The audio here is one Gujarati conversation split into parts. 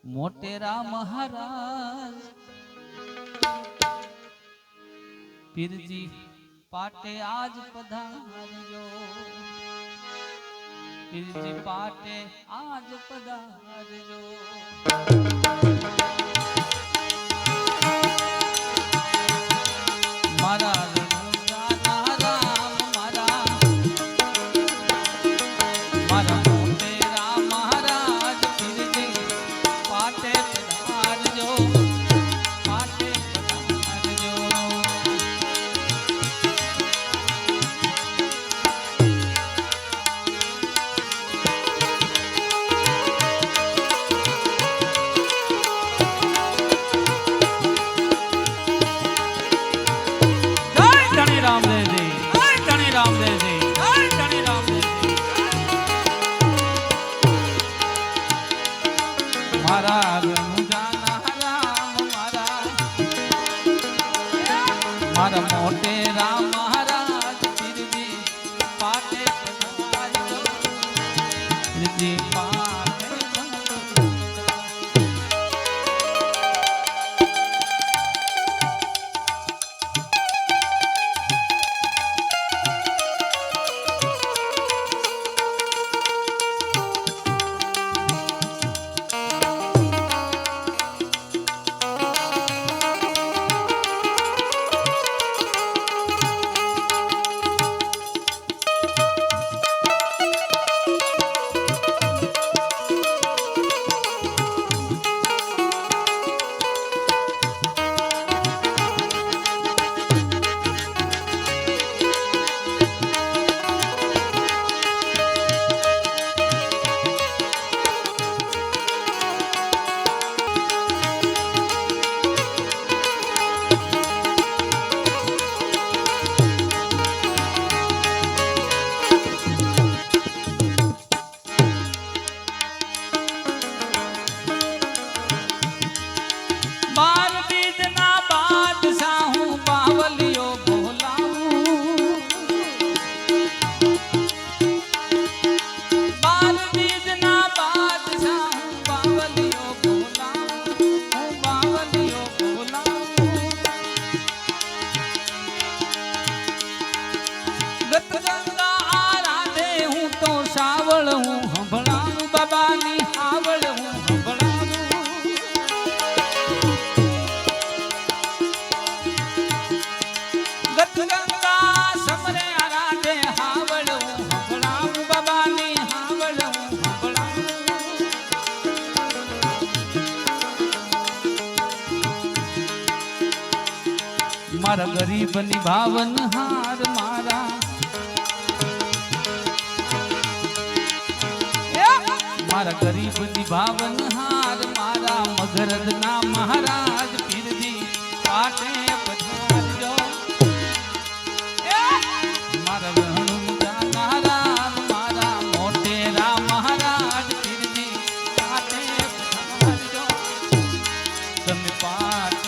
મોટેરા મહારાજ પીરજી પાટે આજ પધારજો, પીરજી પાટે આજ પધારજો। મારા મારા મોટેરા મહારાજ પીરજી પાટે પધારજો, પીરજી પાટે મારા ગરીબ ની ભાવન હાર મારા ગરીબ ની ભાવન હાર મારા મગરદ ના મહારાજ પીરજી પાટે પધારજો, મારા રણુજાના મારા મોટેરા મહારાજ પીરજી પાટે પધારજો, તમે પાટે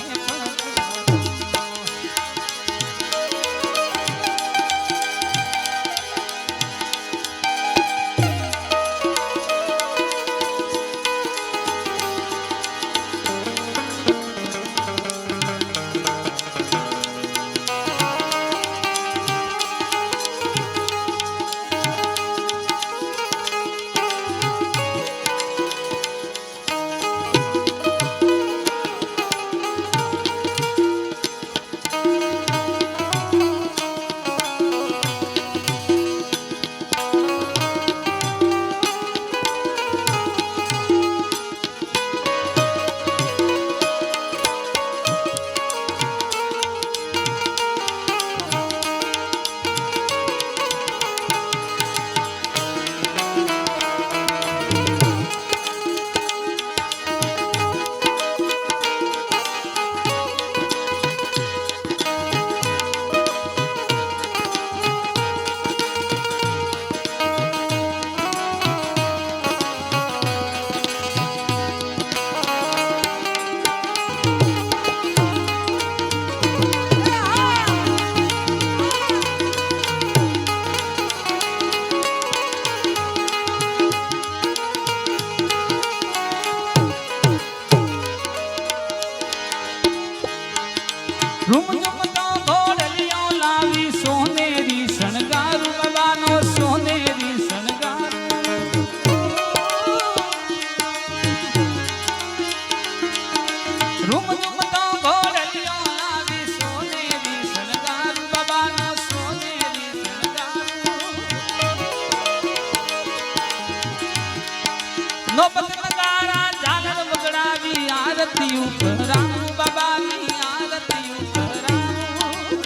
નોબત નગારા ઝાલર વગડાવી આરતી ઉભરાવું બાબાની આરતી ઉભરાવું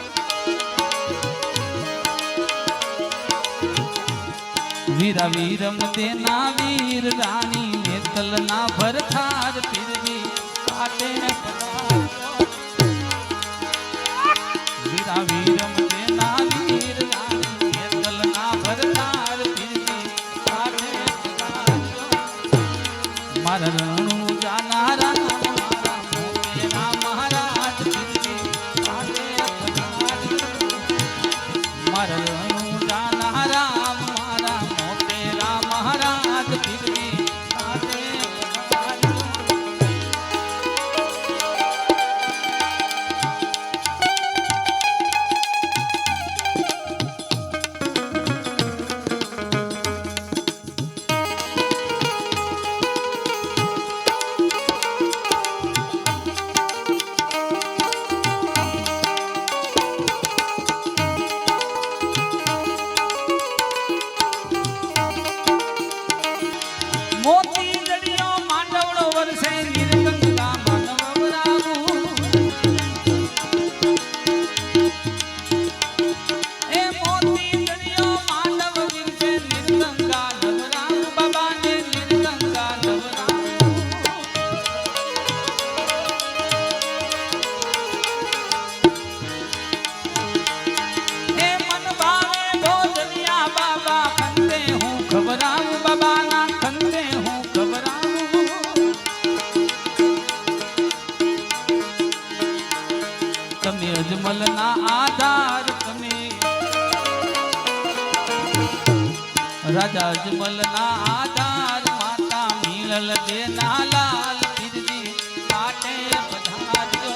વીરા વીરમ તેના વીર રાણી નેતલના ભરથાર પીરજી પાટે વીરા વીરમ તેના વીર રાણી નેતલના ભરથાર પીરજી પાટે મારા રણુ જાનારા મારા મોટેરા મહારાજ પીરજી પાટે મારા રણુ જાનારા મારા મોટેરા મહારાજ પીરજી પાટે મોતી જડિયો માંડવડો વરસે નિર્ગંગા માનવ વરાવું એ મોતી જડિયો માંડવ વિરસે નિર્ગંગા નવરાવું બાબાને નિર્ગંગા નવરાવું એ મન ભાવે ભોજનિયા બાબા ખંડે હું ખબરાવું બાબાના ખંડે હું ખબરાવું તમે અજમલના આધાર તમે રાજા અજમલના આધાર માતા મીળલ દેના લાલ પીરજી પાટે પધારજો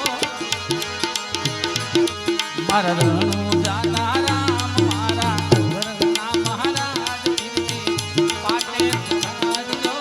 મારા રણુ જાનારામ મારા ઘરના મહારાજ પીરજી પાટે પધારજો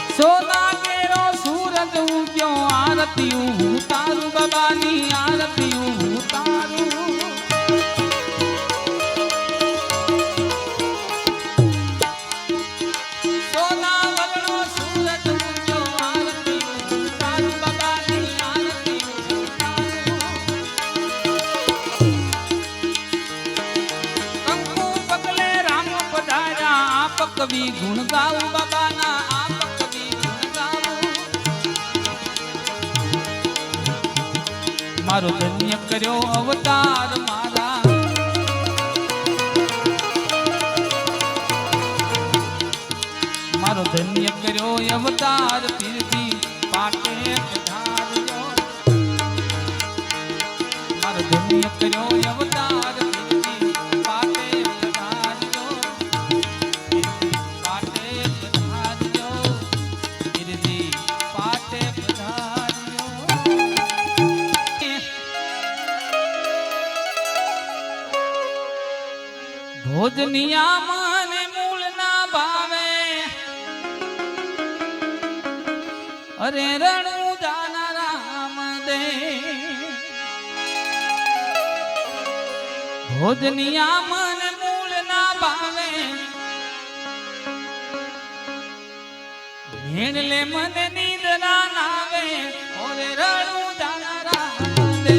સોના કેરો સૂરજ ઉગ્યો આરતી ઉતારું બાબાની આરતી ઉતારું સોના વગણો સૂરજ ઉગ્યો આરતી ઉતારું બાબાની આરતી ઉતારું કંકુ પગલે રામ પધાર્યા આપ કવિ ગુણ ગાવું બાબાના આપ મારો ધન્ય કર્યો અવતાર મારા મારો ધન્ય કર્યો અવતાર પીરજી પાટે પધારજો મારો ધન્ય કર્યો અવતાર પીરજી પાટે પધારજો પાટે પધારજો પીરજી પાટે પધારજો ભોજનિયા મને મૂળ ના ભાવે અરે રણુ જાના રામ દે ભોજનિયા મને મૂળ ના ભાવે ભેણલે મને નીંદરા નાવે ઓરે રણુ જાના રામ દે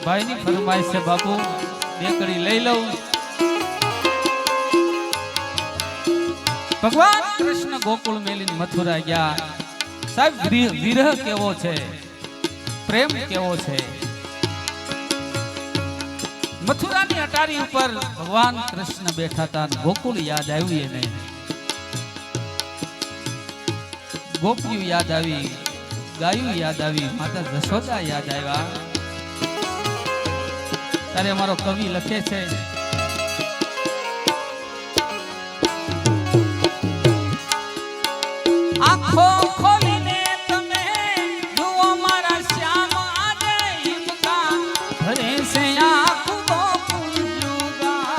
ભાઈની ફરમાઈશ છે બાપુ, બે કડી લઈ લઉં. ભગવાન કૃષ્ણ ગોકુળ મેલીને મથુરા ગયા. સાહેબ વિરહ કેવો છે, પ્રેમ કેવો છે. મથુરાની અટારી ઉપર ભગવાન કૃષ્ણ બેઠા હતા. ગોકુળ યાદ આવ્યું એને, ગોપીઓ યાદ આવી, ગાયું યાદ આવી, માતા જશોદા યાદ આવ્યા. ત્યારે અમારો કવિ લખે છે, આંખો ખોલીને તમે જુઓ મારા શ્યામ આજે હિમકા ભરે છે આંખો ફૂલજુગા.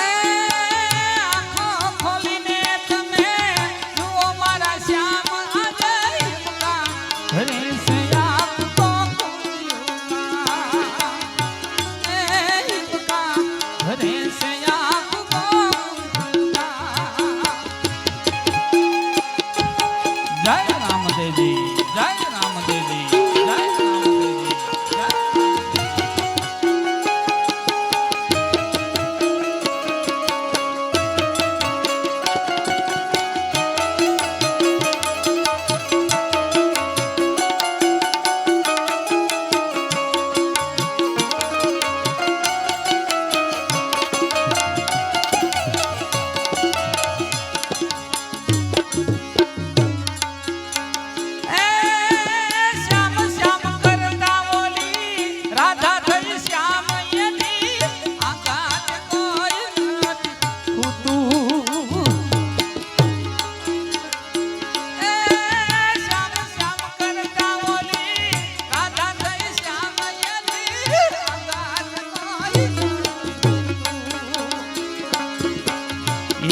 આંખો ખોલીને તમે જુઓ મારા શ્યામ આજે હિમકા ભરે છે આંખો ફૂલજુગા. હિમકા ભરે છે જય રામદેવજી, જય રામદેવજી, જય રામદેવજી, જય.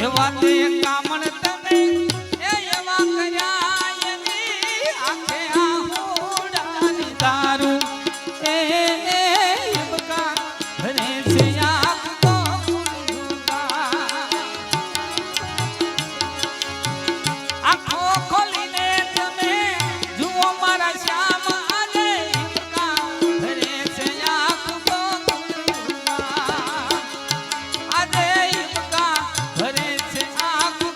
એવા તે કામણ તમે એવા કર્યા એની આંખે આહુડાની તારું એ હિમકા ભરે છે આંખો ફૂલજુગા. આંખો ખોલીને તમે જુઓ મારા શ્યામ આજે હિમકા ભરે છે આંખો ફૂલજુગા. આજે હિમકા ભરે છે આંખો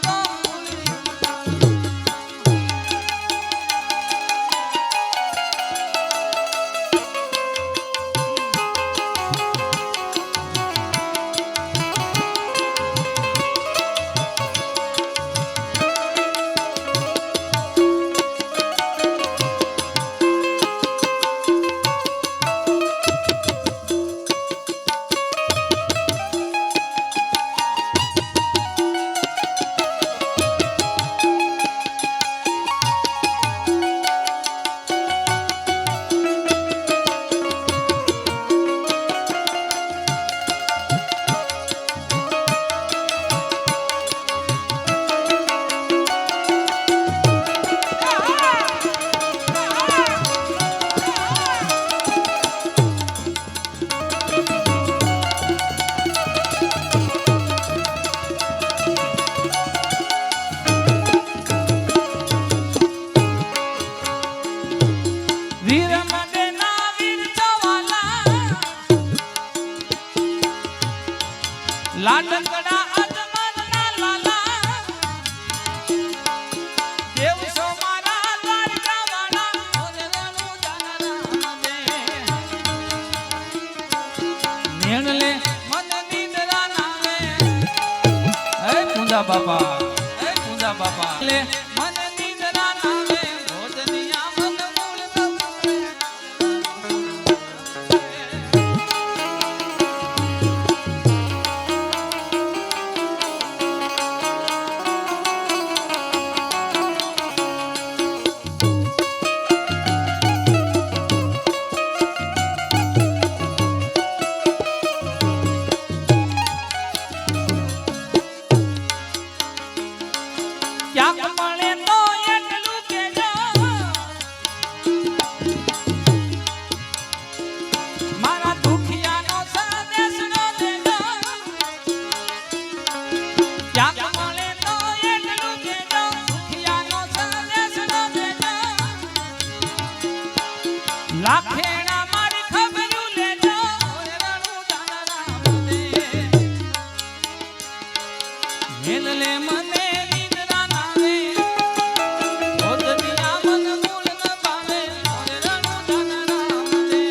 લાડકડા અજમલના લાલા દેવ સો મારા દ્વારકા વાળા ઓરણું જાનરા દે નેણલે મન નિંદરા નાવે હે કુંડા બાપા, હે કુંડા બાપા લે મન નિંદરા નાવે ભોજનિયા મન મૂળ ક્યાંક મળે લાખેણા મારી ખબરું લેજો રણુ જાનરામ દે હેલલે મને નિંદ્રા નાવે ભોજનિયા મન મૂળ ન પાવે રણુ જાનરામ દે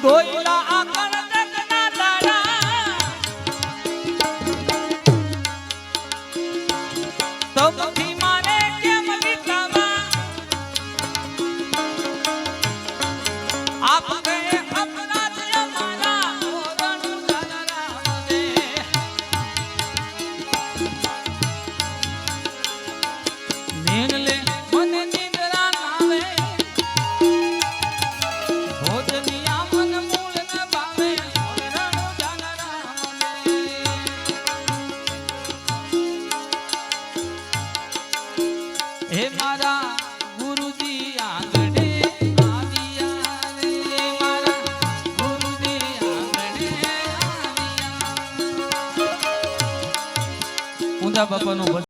કોઈલા આકળ જગના દાડા તમથી મારે કેમ વિતાવા આપ કહે અપરાધ અમારા રણુ જાનરામ દે નીન લે મને નિંદ્રા નાવે ભોજનિયા મન મૂળ ન ભાવે રણુ જાનરામ દે હે મારા ગુરુજી આંગણે આવ્યા રે મારા ગુરુજી આંગણે આવ્યા ઊંધા બાપાનું